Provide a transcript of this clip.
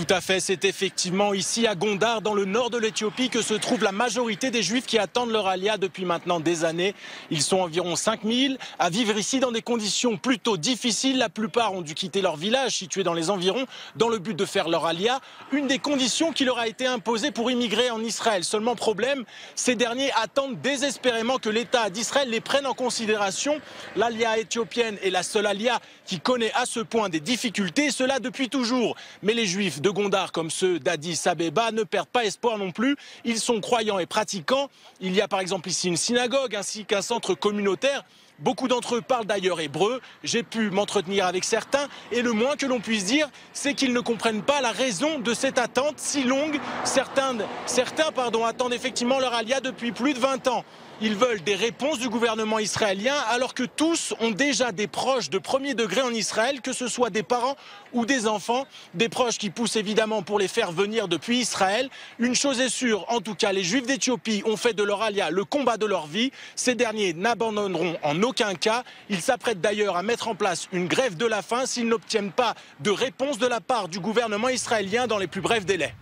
Tout à fait, c'est effectivement ici à Gondar, dans le nord de l'Éthiopie, que se trouve la majorité des Juifs qui attendent leur alia depuis maintenant des années. Ils sont environ 5000 à vivre ici dans des conditions plutôt difficiles. La plupart ont dû quitter leur village situé dans les environs dans le but de faire leur alia. Une des conditions qui leur a été imposée pour immigrer en Israël. Seulement problème, ces derniers attendent désespérément que l'État d'Israël les prenne en considération. L'alia éthiopienne est la seule alia qui connaît à ce point des difficultés, cela depuis toujours. Mais les Juifs de Gondar, comme ceux d'Addis Abeba, ne perdent pas espoir non plus. Ils sont croyants et pratiquants. Il y a par exemple ici une synagogue ainsi qu'un centre communautaire. Beaucoup d'entre eux parlent d'ailleurs hébreu. J'ai pu m'entretenir avec certains et le moins que l'on puisse dire, c'est qu'ils ne comprennent pas la raison de cette attente si longue. Certains attendent effectivement leur alia depuis plus de 20 ans. Ils veulent des réponses du gouvernement israélien alors que tous ont déjà des proches de premier degré en Israël, que ce soit des parents ou des enfants. Des proches qui poussent évidemment pour les faire venir depuis Israël. Une chose est sûre, en tout cas, les Juifs d'Éthiopie ont fait de leur alia le combat de leur vie. Ces derniers n'abandonneront en aucun cas. Ils s'apprêtent d'ailleurs à mettre en place une grève de la faim s'ils n'obtiennent pas de réponse de la part du gouvernement israélien dans les plus brefs délais.